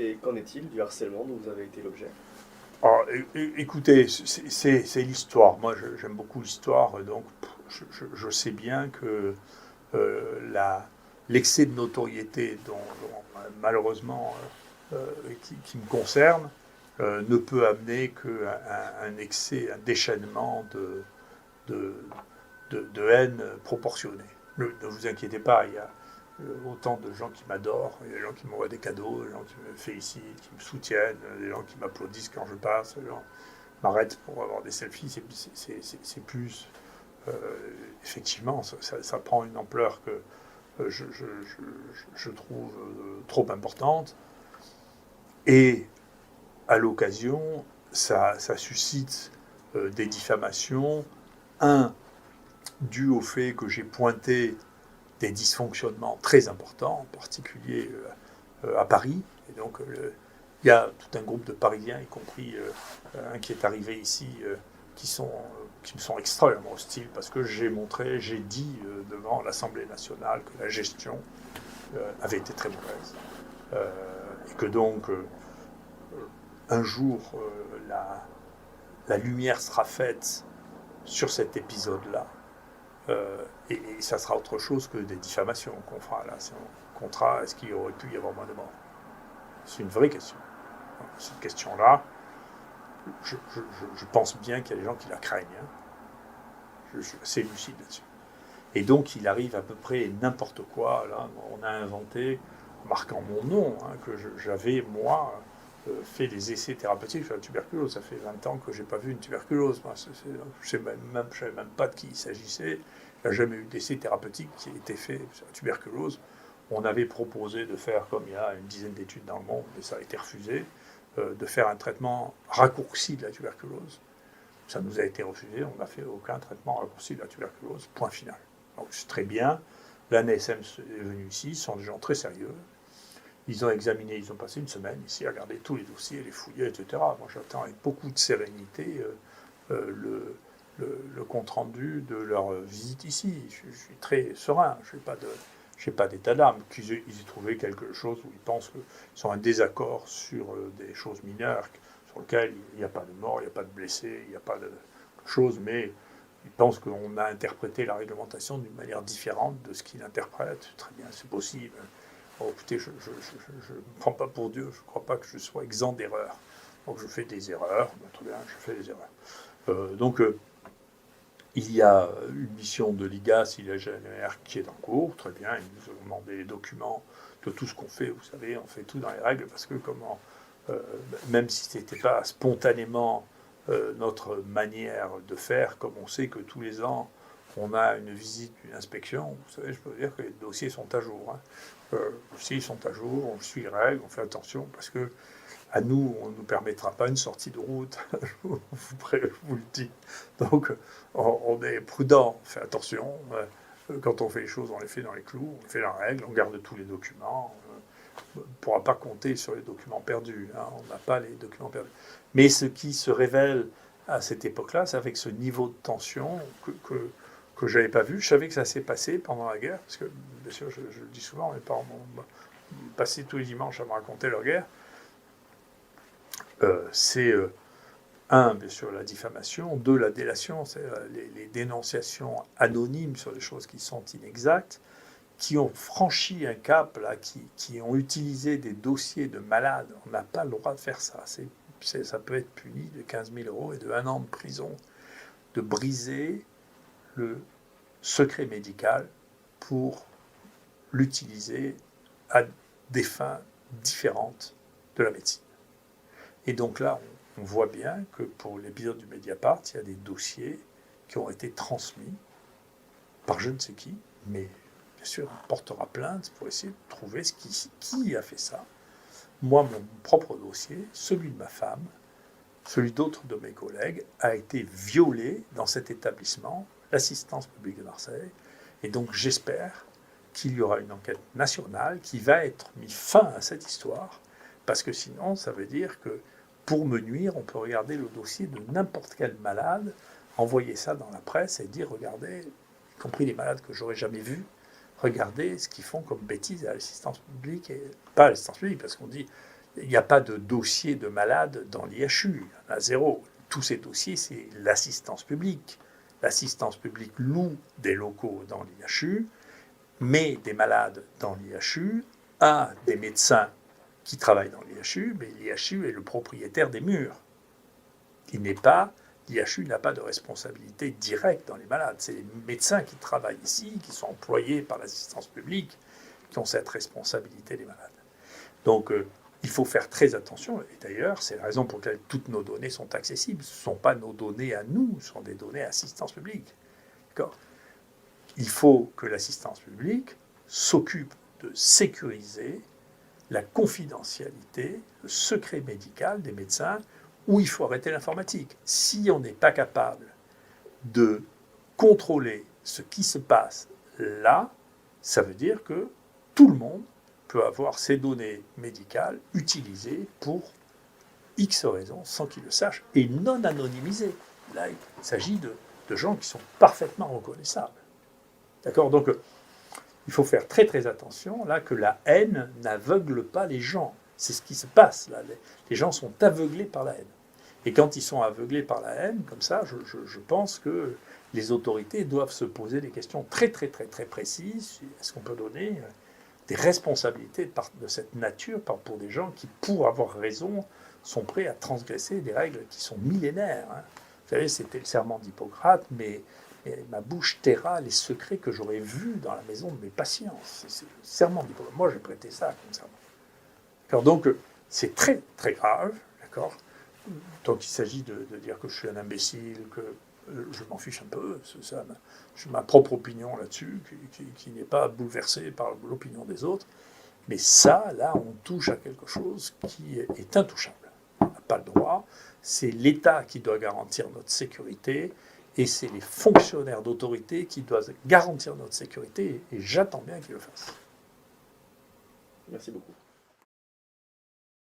Et qu'en est-il du harcèlement dont vous avez été l'objet? Alors, écoutez, c'est l'histoire. Moi, j'aime beaucoup l'histoire, donc je sais bien que l'excès de notoriété malheureusement, qui me concerne, ne peut amener qu'un excès, un déchaînement de, de haine proportionnée. Ne vous inquiétez pas, il y a autant de gens qui m'adorent, il y a des gens qui m'envoient des cadeaux, des gens qui me félicitent, qui me soutiennent, des gens qui m'applaudissent quand je passe, des gens m'arrêtent pour avoir des selfies. C'est plus. euh, Effectivement, ça prend une ampleur que je trouve trop importante. Et à l'occasion, ça suscite des diffamations. Un, dû au fait que j'ai pointé des dysfonctionnements très importants, en particulier à Paris. Et donc, il y a tout un groupe de Parisiens, y compris un qui est arrivé ici, qui me sont extrêmement hostiles parce que j'ai dit devant l'Assemblée nationale que la gestion avait été très mauvaise. Et que donc, un jour, la lumière sera faite sur cet épisode-là. Et ça sera autre chose que des diffamations qu'on fera là. C'est un contrat, est-ce qu'il aurait pu y avoir moins de morts? C'est une vraie question. Cette question-là, je pense bien qu'il y a des gens qui la craignent. Hein. Je suis assez lucide là-dessus. Et donc, il arrive à peu près n'importe quoi. Là, on a inventé, marquant mon nom, hein, que j'avais, moi, fait des essais thérapeutiques sur la tuberculose. Ça fait 20 ans que je n'ai pas vu une tuberculose. Moi, je ne savais même pas de qui il s'agissait. Il n'y a jamais eu d'essai thérapeutique qui a été fait sur la tuberculose. On avait proposé de faire, comme il y a une dizaine d'études dans le monde, mais ça a été refusé, de faire un traitement raccourci de la tuberculose. Ça nous a été refusé, on n'a fait aucun traitement raccourci de la tuberculose, point final. Donc c'est très bien. L'ANSM est venu ici, ce sont des gens très sérieux. Ils ont examiné, ils ont passé une semaine ici à regarder tous les dossiers, les fouiller, etc. Moi j'attends avec beaucoup de sérénité le compte-rendu de leur visite ici. Je suis très serein, je n'ai pas d'état d'âme. Ils aient trouvé quelque chose où ils pensent qu'ils sont en désaccord sur des choses mineures, sur lesquelles il n'y a pas de mort, il n'y a pas de blessés, il n'y a pas de choses, mais ils pensent qu'on a interprété la réglementation d'une manière différente de ce qu'ils interprètent. Très bien, c'est possible. Bon, écoutez, je ne me prends pas pour Dieu, je ne crois pas que je sois exempt d'erreurs. Donc je fais des erreurs, très bien, je fais des erreurs. Donc il y a une mission de l'IGAS, IGNR, qui est en cours, très bien, ils nous ont demandé les documents de tout ce qu'on fait, vous savez, on fait tout dans les règles, parce que même si ce n'était pas spontanément notre manière de faire, comme on sait que tous les ans, on a une visite, une inspection, vous savez, je peux vous dire que les dossiers sont à jour. Hein. Les dossiers sont à jour, on suit les règles, on fait attention, parce que à nous, on ne nous permettra pas une sortie de route, je vous le dis. Donc, on est prudent, on fait attention. Quand on fait les choses, on les fait dans les clous, on les fait dans les règles, on garde tous les documents. On ne pourra pas compter sur les documents perdus. Hein, on n'a pas les documents perdus. Mais ce qui se révèle à cette époque-là, c'est avec ce niveau de tension que je n'avais pas vu. Je savais que ça s'est passé pendant la guerre, parce que, bien sûr, je le dis souvent, mes parents m'ont passé tous les dimanches à me raconter leur guerre. C'est un, bien sûr, la diffamation, deux, la délation, c'est les dénonciations anonymes sur des choses qui sont inexactes, qui ont franchi un cap, là, qui ont utilisé des dossiers de malades. On n'a pas le droit de faire ça. Ça peut être puni de 15 000 euros et de 1 an de prison, de briser le secret médical pour l'utiliser à des fins différentes de la médecine. Et donc là, on voit bien que pour l'épisode du Mediapart, il y a des dossiers qui ont été transmis par je ne sais qui, mais bien sûr, on portera plainte pour essayer de trouver qui a fait ça. Moi, mon propre dossier, celui de ma femme, celui d'autres de mes collègues, a été violé dans cet établissement, l'assistance publique de Marseille. Et donc j'espère qu'il y aura une enquête nationale qui va être mis fin à cette histoire, parce que sinon, ça veut dire que pour me nuire, on peut regarder le dossier de n'importe quel malade, envoyer ça dans la presse et dire, regardez, y compris les malades que j'aurais jamais vus, regardez ce qu'ils font comme bêtises à l'assistance publique, et pas à l'assistance publique, parce qu'on dit, Il n'y a pas de dossier de malade dans l'IHU, il y en a zéro. Tous ces dossiers, c'est l'assistance publique. L'assistance publique loue des locaux dans l'IHU, met des malades dans l'IHU, a des médecins qui travaillent dans l'IHU, mais l'IHU est le propriétaire des murs. L'IHU n'a pas de responsabilité directe dans les malades. C'est les médecins qui travaillent ici, qui sont employés par l'assistance publique, qui ont cette responsabilité des malades. Donc, il faut faire très attention. Et d'ailleurs, c'est la raison pour laquelle toutes nos données sont accessibles. Ce ne sont pas nos données à nous, ce sont des données à assistance publique. D'accord ? Il faut que l'assistance publique s'occupe de sécuriser la confidentialité, le secret médical des médecins, où il faut arrêter l'informatique. Si on n'est pas capable de contrôler ce qui se passe là, ça veut dire que tout le monde peut avoir ses données médicales utilisées pour X raisons sans qu'ils le sachent et non anonymisées. Là, il s'agit de gens qui sont parfaitement reconnaissables. D'accord ? Donc, il faut faire très très attention là que la haine n'aveugle pas les gens. C'est ce qui se passe là. Les gens sont aveuglés par la haine. Et quand ils sont aveuglés par la haine, comme ça, je pense que les autorités doivent se poser des questions très très très très précises. Est-ce qu'on peut donner des responsabilités de cette nature pour des gens qui, pour avoir raison, sont prêts à transgresser des règles qui sont millénaires, hein. Vous savez, c'était le serment d'Hippocrate, mais ma bouche taira les secrets que j'aurais vus dans la maison de mes patients. C'est le serment d'Hippocrate. Moi, j'ai prêté ça comme serment. D'accord, donc, c'est très, très grave. D'accord. Donc, il s'agit de dire que je suis un imbécile, que je m'en fiche un peu. J'ai ma propre opinion là-dessus, qui n'est pas bouleversée par l'opinion des autres. Mais ça, là, on touche à quelque chose qui est intouchable. On n'a pas le droit. C'est l'État qui doit garantir notre sécurité et c'est les fonctionnaires d'autorité qui doivent garantir notre sécurité et j'attends bien qu'ils le fassent. Merci beaucoup.